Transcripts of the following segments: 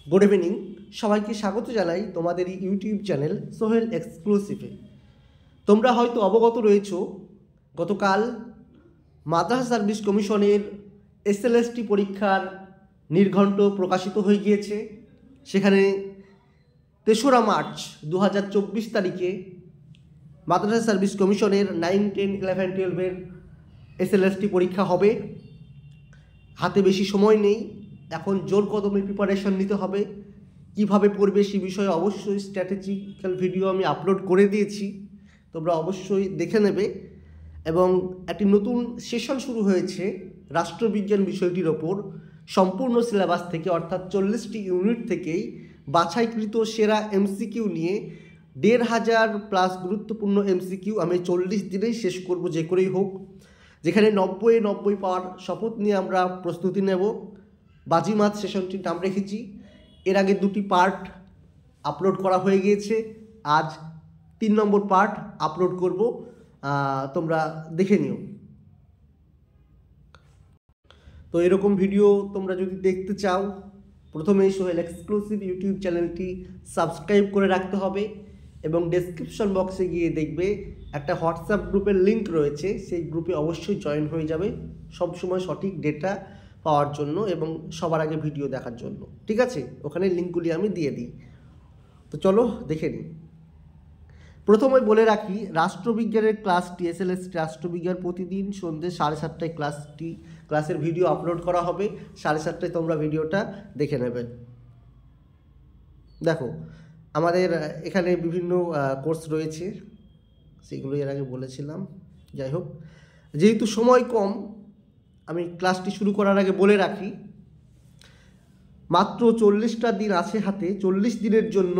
Good evening, সবাইকে স্বাগত জানাই তোমাদের এই ইউটিউব চ্যানেল সোহেল এক্সক্লুসিভে। তোমরা হয়তো অবগত রয়েছো, গতকাল মাদ্রাসা সার্ভিস কমিশনের এসএলএসটি পরীক্ষার নির্ঘণ্ট প্রকাশিত হয়ে গিয়েছে। সেখানে ৩রা মার্চ 2024 তারিখে মাদ্রাসা সার্ভিস কমিশনের 9, 10, 11, 12-এর এসএলএসটি পরীক্ষা হবে। হাতে বেশি সময় নেই, এখন জোর কদমে প্রিপারেশন নিতে হবে। কিভাবে পড়বে সে বিষয়ে অবশ্যই স্ট্র্যাটেজিক্যাল ভিডিও আমি আপলোড করে দিয়েছি, তোমরা অবশ্যই দেখে নেবে। এবং একটি নতুন সেশন শুরু হয়েছে রাষ্ট্রবিজ্ঞান বিষয়টির ওপর, সম্পূর্ণ সিলেবাস থেকে, অর্থাৎ 40টি ইউনিট থেকেই বাছাইকৃত সেরা এমসিকিউ নিয়ে 1500+ গুরুত্বপূর্ণ এমসিকিউ আমি 40 দিনেই শেষ করব, যে করেই হোক। যেখানে 90 পাওয়ার শপথ নিয়ে আমরা প্রস্তুতি নেব। বাজিমাত সেশনটির নাম রেখেছি। এর আগে 2টি পার্ট আপলোড করা হয়ে গিয়েছে, আজ 3 নম্বর পার্ট আপলোড করব, তোমরা দেখে নিও। তো এরকম ভিডিও তোমরা যদি দেখতে চাও, প্রথমেই সোহেল এক্সক্লুসিভ ইউটিউব চ্যানেলটি সাবস্ক্রাইব করে রাখতে হবে এবং ডেসক্রিপশন বক্সে গিয়ে দেখবে একটা হোয়াটসঅ্যাপ গ্রুপের লিঙ্ক রয়েছে, সেই গ্রুপে অবশ্যই জয়েন হয়ে যাবে সবসময় সঠিক ডেটা পাওয়ার জন্য এবং সবার আগে ভিডিও দেখার জন্য। ঠিক আছে, ওখানে লিঙ্কগুলি আমি দিয়ে দিই। তো চলো দেখে নিই। প্রথমে বলে রাখি, রাষ্ট্রবিজ্ঞানের ক্লাসটি এসএলএস রাষ্ট্রবিজ্ঞান প্রতিদিন সন্ধ্যে 7:30টায় ক্লাসের ভিডিও আপলোড করা হবে। 7:30টায় তোমরা ভিডিওটা দেখে নেবে। দেখো, আমাদের এখানে বিভিন্ন কোর্স রয়েছে, সেগুলো এর আগে বলেছিলাম। যাই হোক, যেহেতু সময় কম, আমি ক্লাসটি শুরু করার আগে বলে রাখি, মাত্র 40টা দিন আছে হাতে। 40 দিনের জন্য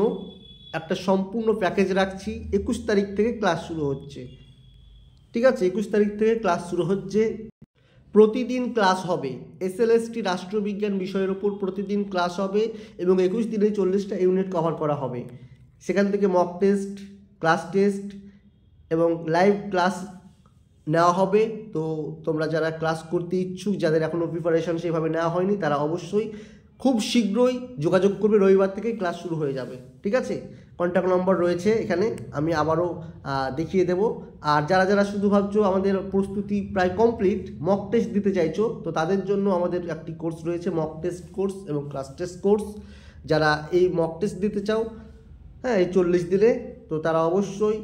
একটা সম্পূর্ণ প্যাকেজ রাখছি। 21 তারিখ থেকে ক্লাস শুরু হচ্ছে। ঠিক আছে, 21 তারিখ থেকে ক্লাস শুরু হচ্ছে। প্রতিদিন ক্লাস হবে, এসএলএসটি রাষ্ট্রবিজ্ঞান বিষয়ের ওপর প্রতিদিন ক্লাস হবে এবং 21 দিনে 40টা ইউনিট কভার করা হবে। সেখান থেকে মক টেস্ট, ক্লাস টেস্ট এবং লাইভ ক্লাস নেওয়া হবে। তো তোমরা যারা ক্লাস করতে ইচ্ছুক, যাদের এখনও প্রিপারেশন সেভাবে নেওয়া হয়নি, তারা অবশ্যই খুব শীঘ্রই যোগাযোগ করবে। রবিবার থেকে ক্লাস শুরু হয়ে যাবে। ঠিক আছে, কন্ট্যাক্ট নম্বর রয়েছে এখানে, আমি আবারও দেখিয়ে দেব। আর যারা যারা শুধু ভাবছো আমাদের প্রস্তুতি প্রায় কমপ্লিট, মক টেস্ট দিতে চাইছো, তো তাদের জন্য আমাদের একটি কোর্স রয়েছে, মক টেস্ট কোর্স এবং ক্লাস টেস্ট কোর্স। যারা এই মক টেস্ট দিতে চাও, হ্যাঁ, এই 40 দিনে, তো তারা অবশ্যই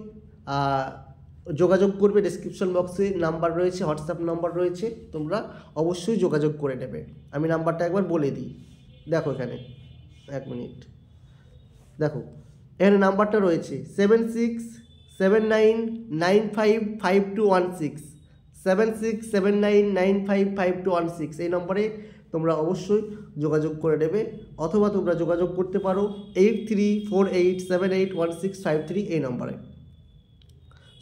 যোগাযোগ করবে। ডেসক্রিপশন বক্সে নাম্বার রয়েছে, হোয়াটসঅ্যাপ নাম্বার রয়েছে, তোমরা অবশ্যই যোগাযোগ করে নেবে। আমি নাম্বারটা একবার বলে দিই। দেখো এখানে, 1 মিনিট, দেখো এখানে নাম্বারটা রয়েছে 7679955216, 7679955216। এই নম্বরে তোমরা অবশ্যই যোগাযোগ করে নেবে, অথবা তোমরা যোগাযোগ করতে পারো 8348781653 এই নম্বরে।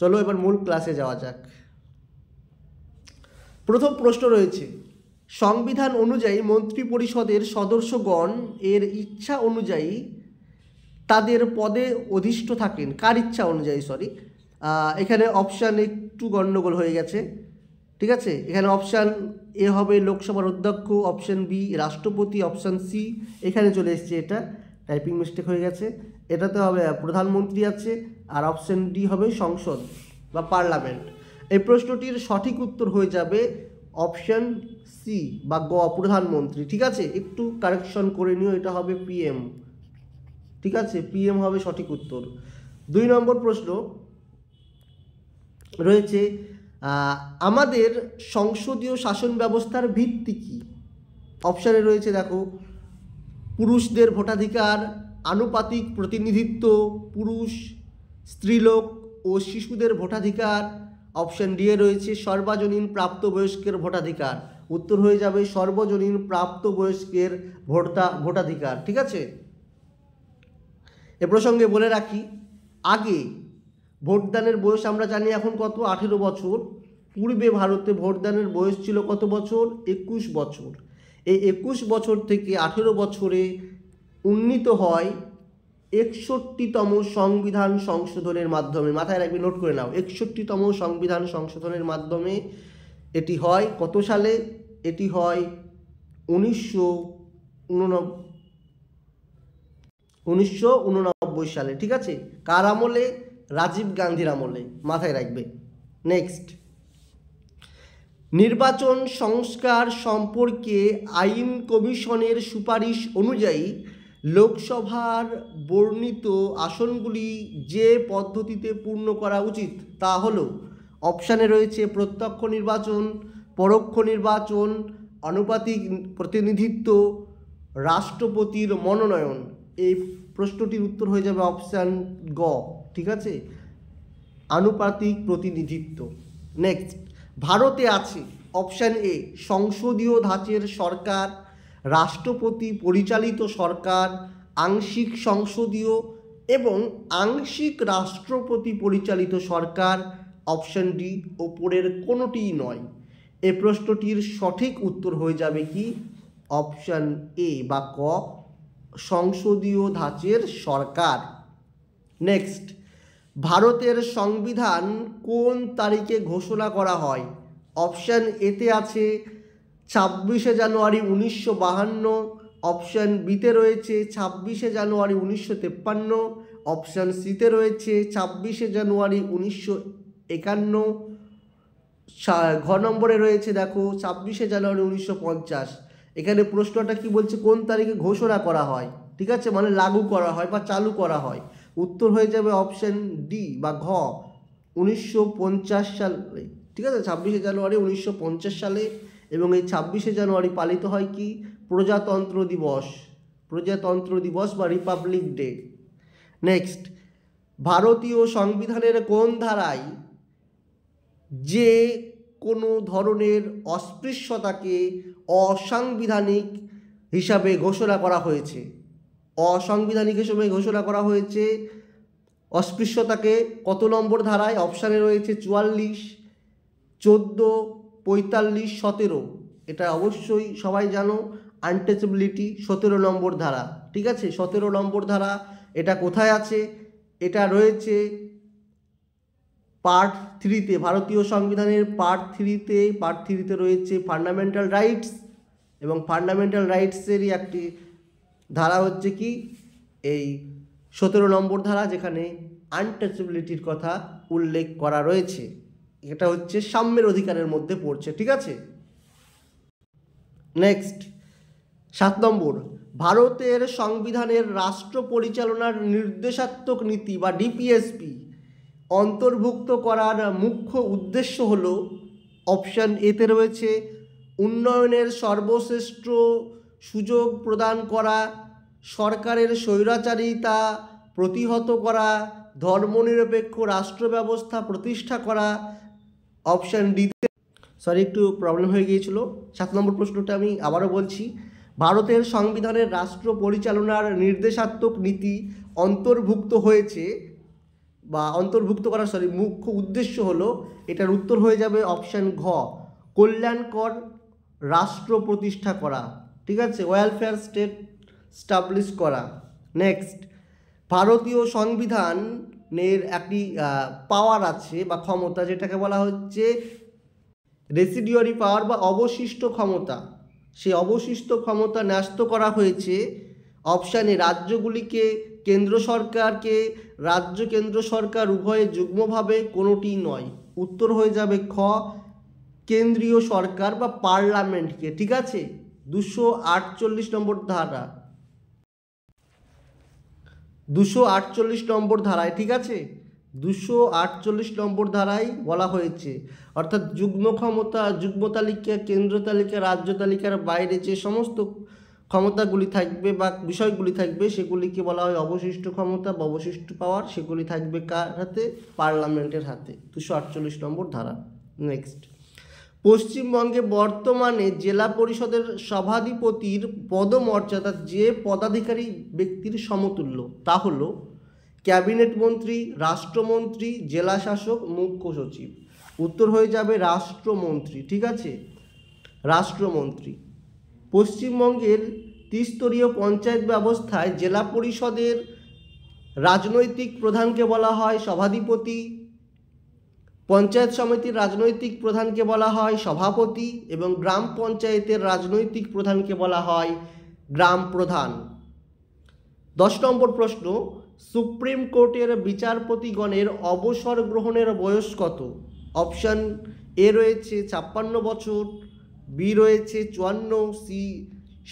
চলো এবার মূল ক্লাসে যাওয়া যাক। প্রথম প্রশ্ন রয়েছে, সংবিধান অনুযায়ী মন্ত্রিপরিষদের সদস্যগণ এর ইচ্ছা অনুযায়ী তাদের পদে অধিষ্ঠ থাকেন। কার ইচ্ছা অনুযায়ী? এখানে অপশান একটু গণ্ডগোল হয়ে গেছে। ঠিক আছে, এখানে অপশান এ হবে লোকসভার অধ্যক্ষ, অপশান বি রাষ্ট্রপতি, অপশান সি এখানে চলে এসছে, এটা টাইপিং মিস্টেক হয়ে গেছে, এটাতে হবে প্রধানমন্ত্রী আছে, আর অপশান ডি হবে সংসদ বা পার্লামেন্ট। এই প্রশ্নটির সঠিক উত্তর হয়ে যাবে অপশান সি বা গ, প্রধানমন্ত্রী। ঠিক আছে, একটু কারেকশন করে নিও, এটা হবে পিএম। ঠিক আছে, পিএম হবে সঠিক উত্তর। 2 নম্বর প্রশ্ন রয়েছে, আমাদের সংসদীয় শাসন ব্যবস্থার ভিত্তি কী? অপশানে রয়েছে, দেখো, পুরুষদের ভোটাধিকার, আনুপাতিক প্রতিনিধিত্ব, পুরুষ, স্ত্রীলোক ও শিশুদের ভোটাধিকার। অপশান ডি এ রয়েছে সর্বজনীন প্রাপ্তবয়স্কের ভোটাধিকার। উত্তর হয়ে যাবে সর্বজনীন প্রাপ্তবয়স্কের ভোটাধিকার। ঠিক আছে, এ প্রসঙ্গে বলে রাখি, আগে ভোটদানের বয়স আমরা জানি এখন কত, 18 বছর। পূর্বে ভারতে ভোটদানের বয়স ছিল কত বছর? 21 বছর। এই 21 বছর থেকে 18 বছরে উন্নীত হয় 61তম সংবিধান সংশোধনের মাধ্যমে। মাথায় রাখবে, নোট করে নাও, 61তম সংবিধান সংশোধনের মাধ্যমে এটি হয়। কত সালে? এটি হয় 1989 1989 সালে। ঠিক আছে, কার আমলে? রাজীব গান্ধীর আমলে, মাথায় রাখবে। নেক্সট, নির্বাচন সংস্কার সম্পর্কে আইন কমিশনের সুপারিশ অনুযায়ী লোকসভার বর্ণিত আসনগুলি যে পদ্ধতিতে পূর্ণ করা উচিত তা হলো, অপশানে রয়েছে প্রত্যক্ষ নির্বাচন, পরোক্ষ নির্বাচন, আনুপাতিক প্রতিনিধিত্ব, রাষ্ট্রপতির মনোনয়ন। এই প্রশ্নটির উত্তর হয়ে যাবে অপশান গ। ঠিক আছে, আনুপাতিক প্রতিনিধিত্ব। নেক্সট, ভারতে আছে অপশান এ সংসদীয় ধাঁচের সরকার, রাষ্ট্রপতি পরিচালিত সরকার, আংশিক সংসদীয় এবং আংশিক রাষ্ট্রপতি পরিচালিত সরকার। অপশান ডি ওপরের কোনোটিই নয়। এই প্রশ্নটির সঠিক উত্তর হয়ে যাবে কি? অপশান এ বা ক, সংসদীয় ধাঁচের সরকার। নেক্সট, ভারতের সংবিধান কোন তারিখে ঘোষণা করা হয়? অপশান এতে আছে 26শে জানুয়ারি 1952, অপশান বিতে রয়েছে 26শে জানুয়ারি 1953, অপশান সিতে রয়েছে 26শে জানুয়ারি 1951, ঘ নম্বরে রয়েছে দেখো 26শে জানুয়ারি 1950। এখানে প্রশ্নটা কি বলছে? কোন তারিখে ঘোষণা করা হয়? ঠিক আছে, মানে লাগু করা হয় বা চালু করা হয়। উত্তর হয়ে যাবে অপশান ডি বা ঘ, 1950 সালে। ঠিক আছে, 26শে জানুয়ারি 1950 সালে। এবং এই 26শে জানুয়ারি পালিত হয় কি? প্রজাতন্ত্র দিবস, প্রজাতন্ত্র দিবস বা রিপাবলিক ডে। নেক্সট, ভারতীয় সংবিধানের কোন ধারায় যে কোনো ধরনের অস্পৃশ্যতাকে অসাংবিধানিক হিসাবে ঘোষণা করা হয়েছে? অসাংবিধানিক হিসেবে ঘোষণা করা হয়েছে অস্পৃশ্যতাকে কত নম্বর ধারায়? অপশানে রয়েছে 44, 14, 45, 17। এটা অবশ্যই সবাই জানো, আনটাচেবিলিটি 17 নম্বর ধারা। ঠিক আছে, 17 নম্বর ধারা। এটা কোথায় আছে? এটা রয়েছে পার্ট 3-তে, ভারতীয় সংবিধানের পার্ট 3-তে রয়েছে ফান্ডামেন্টাল রাইটস, এবং ফান্ডামেন্টাল রাইটসেরই একটি ধারা হচ্ছে কি? এই 17 নম্বর ধারা, যেখানে আনটাচেবিলিটির কথা উল্লেখ করা রয়েছে। এটা হচ্ছে সাম্যের অধিকারের মধ্যে পড়ছে। ঠিক আছে, নেক্সট 7 নম্বর, ভারতের সংবিধানের রাষ্ট্র পরিচালনার নির্দেশাত্মক নীতি বা ডিপিএসপি অন্তর্ভুক্ত করার মুখ্য উদ্দেশ্য হল, অপশান এতে রয়েছে উন্নয়নের সর্বশ্রেষ্ঠ সুযোগ প্রদান করা, সরকারের স্বৈরাচারিতা প্রতিহত করা, ধর্মনিরপেক্ষ রাষ্ট্র ব্যবস্থা প্রতিষ্ঠা করা। অপশান ডিতে, সরি একটু প্রবলেম হয়ে গিয়েছিল, 7 নম্বর প্রশ্নটা আমি আবারও বলছি। ভারতের সংবিধানের রাষ্ট্র পরিচালনার নির্দেশাত্মক নীতি অন্তর্ভুক্ত হয়েছে বা অন্তর্ভুক্ত করার মুখ্য উদ্দেশ্য হলো, এটার উত্তর হয়ে যাবে অপশান ঘ, কল্যাণকর রাষ্ট্র প্রতিষ্ঠা করা। ঠিক আছে, ওয়েলফেয়ার স্টেট স্টাবলিশ করা। নেক্সট, ভারতীয় সংবিধানের একটি পাওয়ার আছে বা ক্ষমতা, যেটাকে বলা হচ্ছে রেসিডিউয়ারি পাওয়ার বা অবশিষ্ট ক্ষমতা। সেই অবশিষ্ট ক্ষমতা ন্যস্ত করা হয়েছে অপশানে রাজ্যগুলিকে, কেন্দ্র সরকারকে, রাজ্য কেন্দ্র সরকার উভয়ে যুগ্মভাবে, কোনোটি নয়। উত্তর হয়ে যাবে খ, কেন্দ্রীয় সরকার বা পার্লামেন্টকে। ঠিক আছে, 248 নম্বর ধারা, 248 নম্বর ধারায়। ঠিক আছে, 248 নম্বর ধারায় বলা হয়েছে, অর্থাৎ যুগ্ম ক্ষমতা, যুগ্ম তালিকা, কেন্দ্র তালিকা, রাজ্য তালিকার বাইরে যে সমস্ত ক্ষমতাগুলি থাকবে বা বিষয়গুলি থাকবে সেগুলিকে বলা হয় অবশিষ্ট ক্ষমতা বা অবশিষ্ট পাওয়ার। সেগুলি থাকবে কার হাতে? পার্লামেন্টের হাতে। 248 নম্বর ধারা। নেক্সট, পশ্চিমবঙ্গে বর্তমানে জেলা পরিষদের সভাধিপতির পদমর্যাদা যে পদাধিকারী ব্যক্তির সমতুল্য তা হল ক্যাবিনেট মন্ত্রী, রাষ্ট্রমন্ত্রী, জেলা শাসক, মুখ্য সচিব। উত্তর হয়ে যাবে রাষ্ট্রমন্ত্রী। ঠিক আছে, রাষ্ট্রমন্ত্রী। পশ্চিমবঙ্গের ত্রিস্তরীয় পঞ্চায়েত ব্যবস্থায় জেলা পরিষদের রাজনৈতিক প্রধানকে বলা হয় সভাধিপতি, পঞ্চায়েত সমিতির রাজনৈতিক প্রধানকে বলা হয় সভাপতি এবং গ্রাম পঞ্চায়েতের রাজনৈতিক প্রধানকে বলা হয় গ্রাম প্রধান। 10 নম্বর প্রশ্ন, সুপ্রিম কোর্টের বিচারপতিগণের অবসর গ্রহণের বয়স কত? অপশান এ রয়েছে 56 বছর, বি রয়েছে 54, সি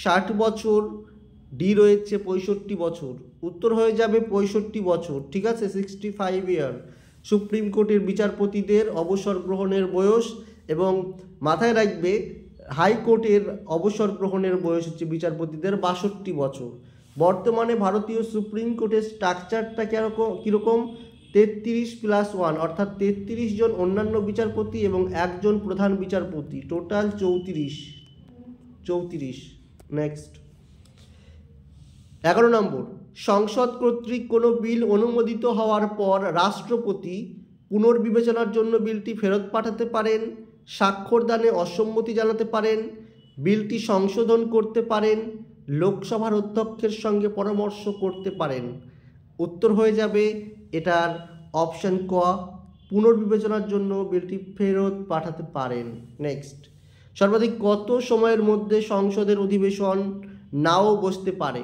60 বছর, ডি রয়েছে 65 বছর। উত্তর হয়ে যাবে 65 বছর, ঠিক আছে, 65 ইয়ার সুপ্রিম কোর্টের বিচারপতিদের অবসর গ্রহণের বয়স। এবং মাথায় রাখবে হাইকোর্টের অবসর গ্রহণের বয়স হচ্ছে বিচারপতিদের 62 বছর। বর্তমানে ভারতীয় সুপ্রিম কোর্টের স্ট্রাকচারটা কীরকম? 33+1 অর্থাৎ 33 জন অন্যান্য বিচারপতি এবং একজন প্রধান বিচারপতি, টোটাল 34। নেক্সট 11 নম্বর, সংসদ কর্তৃক কোনো বিল অনুমোদিত হওয়ার পর রাষ্ট্রপতি পুনর্বিবেচনার জন্য বিলটি ফেরত পাঠাতে পারেন, স্বাক্ষরদানে অসম্মতি জানাতে পারেন, বিলটি সংশোধন করতে পারেন, লোকসভার অধ্যক্ষের সঙ্গে পরামর্শ করতে পারেন। উত্তর হয়ে যাবে এটার অপশান ক, পুনর্বিবেচনার জন্য বিলটি ফেরত পাঠাতে পারেন। নেক্সট, সর্বাধিক কত সময়ের মধ্যে সংসদের অধিবেশন নাও বসতে পারে?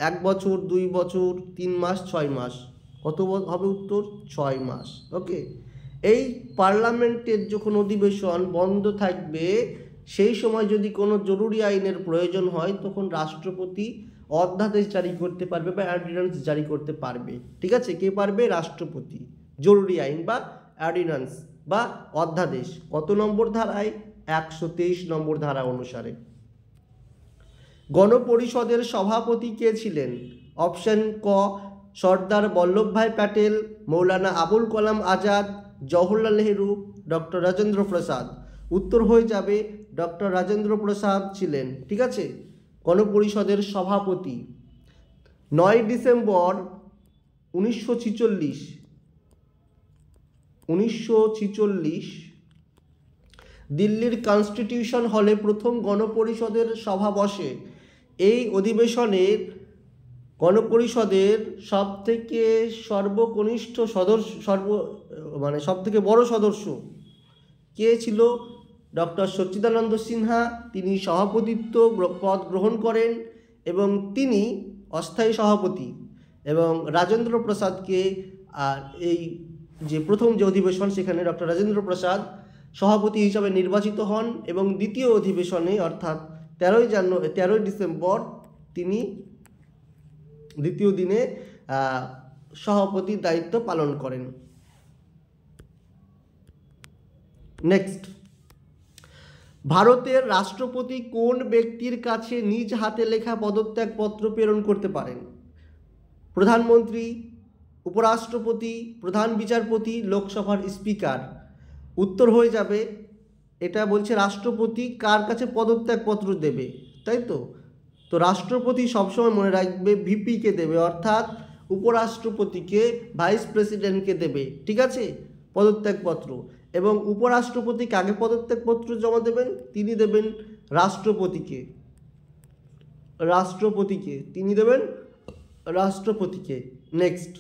1 বছর, 2 বছর, 3 মাস, 6 মাস। কত হবে উত্তর? 6 মাস। ওকে, এই পার্লামেন্টের যখন অধিবেশন বন্ধ থাকবে সেই সময় যদি কোনো জরুরি আইনের প্রয়োজন হয় তখন রাষ্ট্রপতি অধ্যাদেশ জারি করতে পারবে বা অর্ডিন্যান্স জারি করতে পারবে। ঠিক আছে, কে পারবে? রাষ্ট্রপতি। জরুরি আইন বা অর্ডিন্যান্স বা অধ্যাদেশ কত নম্বর ধারায়? 123 নম্বর ধারা অনুসারে। গণপরিষদের সভাপতি কে ছিলেন? অপশন ক, সর্দার বল্লভভাই প্যাটেল, মৌলানা আবুল কালাম আজাদ, জওহরলাল নেহেরু, ডক্টর রাজেন্দ্র প্রসাদ। উত্তর হয়ে যাবে ডক্টর রাজেন্দ্র প্রসাদ ছিলেন। ঠিক আছে, গণপরিষদের সভাপতি। 9 ডিসেম্বর 1946 দিল্লির কনস্টিটিউশন হলে প্রথম গণপরিষদের সভা বসে। এই অধিবেশনের গণপরিষদের সবথেকে সর্বকনিষ্ঠ সদস্য সবথেকে বড় সদস্য কে ছিল? ডক্টর সচ্চিদানন্দ সিনহা। তিনি সভাপতিত্ব পদ গ্রহণ করেন এবং তিনি অস্থায়ী সভাপতি। এবং রাজেন্দ্র প্রসাদকে এই যে প্রথম যে অধিবেশন সেখানে ডক্টর রাজেন্দ্র প্রসাদ সভাপতি হিসাবে নির্বাচিত হন এবং দ্বিতীয় অধিবেশনে অর্থাৎ 13 ডিসেম্বর তিনি দ্বিতীয় দিনে সভাপতির দায়িত্ব পালন করেন। নেক্সট, ভারতের রাষ্ট্রপতি কোন ব্যক্তির কাছে নিজ হাতে লেখা পদত্যাগপত্র প্রেরণ করতে পারেন? প্রধানমন্ত্রী, উপরাষ্ট্রপতি, প্রধান বিচারপতি, লোকসভার স্পিকার। উত্তর হয়ে যাবে এটা বলছে রাষ্ট্রপতি কার কাছে পদত্যাগপত্র দেবে, তাই তো? তো রাষ্ট্রপতি সবসময় মনে রাখবে ভিপিকে দেবে, অর্থাৎ উপরাষ্ট্রপতিকে, ভাইস প্রেসিডেন্টকে দেবে। ঠিক আছে, পদত্যাগপত্র। এবং উপরাষ্ট্রপতি কাকে পদত্যাগপত্র জমা দেবেন? তিনি দেবেন রাষ্ট্রপতিকে তিনি দেবেন রাষ্ট্রপতিকে। নেক্সট,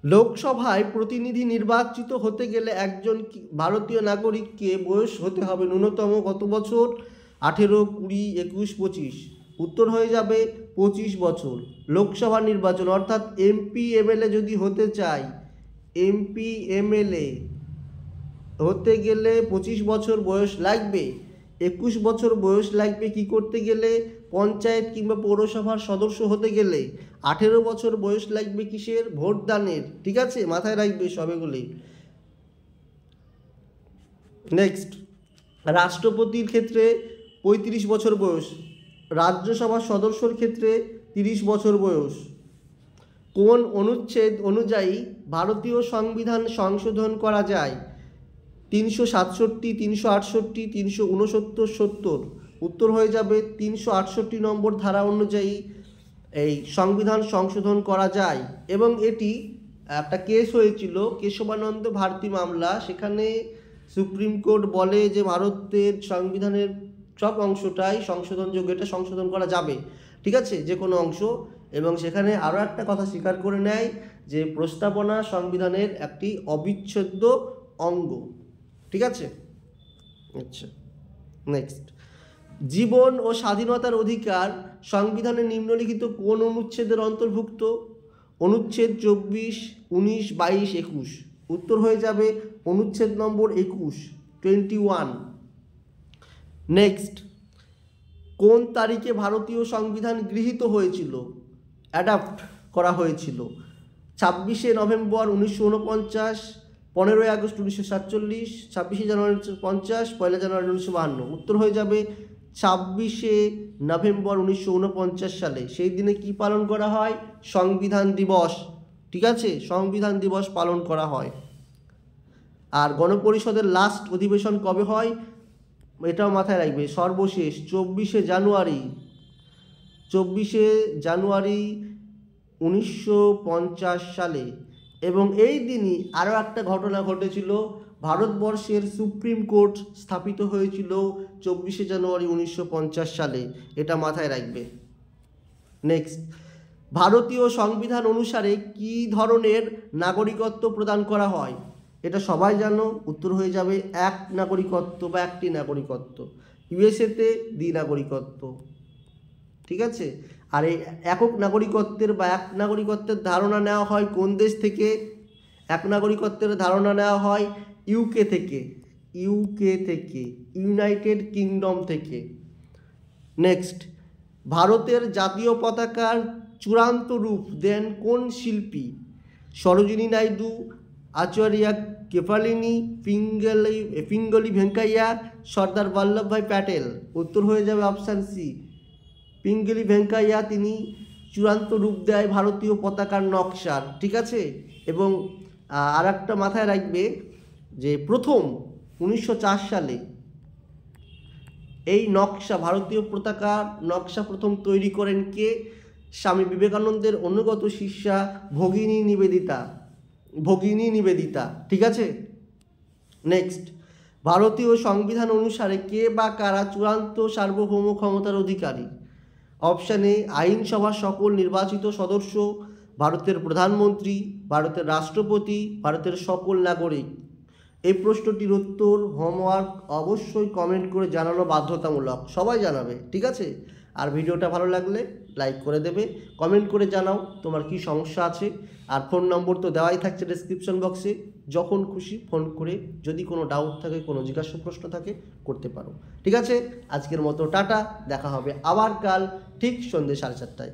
লোকসভায় প্রতিনিধি নির্বাচিত হতে গেলে একজন ভারতীয় নাগরিককে বয়স হতে হবে ন্যূনতম কত বছর? 18, 20, 21, 25। উত্তর হয়ে যাবে 25 বছর। লোকসভা নির্বাচন অর্থাৎ এমপি এমএলএ যদি হতে চাই, এমপি এমএলএ হতে গেলে 25 বছর বয়স লাগবে। 21 বছর বয়স লাগবে কি করতে গেলে? পঞ্চায়েত কিংবা পৌরসভার সদস্য হতে গেলে। 18 বছর বয়স লাগবে কিসের? ভোটদানের। ঠিক আছে, মাথায় রাখবে সবগুলি। নেক্সট, রাষ্ট্রপতির ক্ষেত্রে 35 বছর বয়স, রাজ্যসভার সদস্যর ক্ষেত্রে 30 বছর বয়স। কোন অনুচ্ছেদ অনুযায়ী ভারতীয় সংবিধান সংশোধন করা যায়? 367, 368, 369, 70। উত্তর হয়ে যাবে 368 নম্বর ধারা অনুযায়ী এই সংবিধান সংশোধন করা যায়। এবং এটি একটা কেস হয়েছিল, কেশবানন্দ ভারতী মামলা। সেখানে সুপ্রিম কোর্ট বলে যে ভারতের সংবিধানের সব অংশটাই সংশোধনযোগ্য, এটা সংশোধন করা যাবে। ঠিক আছে, যে কোনো অংশ। এবং সেখানে আরও একটা কথা স্বীকার করে নেয় যে প্রস্তাবনা সংবিধানের একটি অবিচ্ছেদ্য অঙ্গ। ঠিক আছে, আচ্ছা। নেক্সট, জীবন ও স্বাধীনতার অধিকার সংবিধানের নিম্নলিখিত কোন অনুচ্ছেদের অন্তর্ভুক্ত? অনুচ্ছেদ 24, 19, 22, 21। উত্তর হয়ে যাবে অনুচ্ছেদ নম্বর 21, 21। নেক্সট, কোন তারিখে ভারতীয় সংবিধান গৃহীত হয়েছিল, অ্যাডাপ্ট করা হয়েছিল? 26শে নভেম্বর 1949, 15ই আগস্ট 1947, 26শে জানুয়ারি 1950, 1 জানুয়ারি 1952। উত্তর হয়ে যাবে 26শে নভেম্বর 1949 সালে। সেই দিনে কি পালন করা হয়? সংবিধান দিবস। ঠিক আছে, সংবিধান দিবস পালন করা হয়। আর গণপরিষদের লাস্ট অধিবেশন কবে হয়? এটাও মাথায় রাখবে, সর্বশেষ 24শে জানুয়ারি 1950 সালে। এবং এই দিনই আরও একটা ঘটনা ঘটেছিল, ভারতবর্ষের সুপ্রিম কোর্ট স্থাপিত হয়েছিল 24শে জানুয়ারি 1950 সালে। এটা মাথায় রাখবে। নেক্সট, ভারতীয় সংবিধান অনুসারে কি ধরনের নাগরিকত্ব প্রদান করা হয়? এটা সবাই জানো, উত্তর হয়ে যাবে এক নাগরিকত্ব বা একটি নাগরিকত্ব। ইউএসএতে দ্বিনাগরিকত্ব। ঠিক আছে, আর এই একক নাগরিকত্বের বা এক নাগরিকত্বের ধারণা নেওয়া হয় কোন দেশ থেকে? এক নাগরিকত্বের ধারণা নেওয়া হয় ইউকে থেকে, ইউনাইটেড কিংডম থেকে। নেক্সট, ভারতের জাতীয় পতাকার চূড়ান্ত রূপ দেন কোন শিল্পী? সরোজিনী নাইডু, আচার্য কেফালিনি, পিঙ্গলি ভেঙ্কাইয়া, সর্দার বল্লভভাই প্যাটেল। উত্তর হয়ে যাবে অপশান সি, পিঙ্গলি ভেঙ্কাইয়া। তিনি চূড়ান্ত রূপ দেয় ভারতীয় পতাকার নকশার। ঠিক আছে, এবং আর একটা মাথায় রাখবে যে প্রথম 1904 সালে এই নকশা, ভারতীয় পতাকা নকশা প্রথম তৈরি করেন কে? স্বামী বিবেকানন্দের অনুগত শিষ্যা ভগিনী নিবেদিতা। ঠিক আছে। নেক্সট, ভারতীয় সংবিধান অনুসারে কে বা কারা চূড়ান্ত সার্বভৌম ক্ষমতার অধিকারী? অপশান এ আইনসভার সকল নির্বাচিত সদস্য, ভারতের প্রধানমন্ত্রী, ভারতের রাষ্ট্রপতি, ভারতের সকল নাগরিক। এই প্রশ্নটির উত্তর হোমওয়ার্ক অবশ্যই কমেন্ট করে জানানো বাধ্যতামূলক, সবাই জানাবে। ঠিক আছে, আর ভিডিওটা ভালো লাগলে লাইক করে দেবে, কমেন্ট করে জানাও তোমার কি সমস্যা আছে। আর ফোন নম্বর তো দেওয়াই থাকছে ডেসক্রিপশন বক্সে, যখন খুশি ফোন করে যদি কোনো ডাউট থাকে, কোনো জিজ্ঞাসা প্রশ্ন থাকে করতে পারো। ঠিক আছে, আজকের মতো টাটা, দেখা হবে আবার কাল ঠিক সন্ধ্যে 4:30টায়।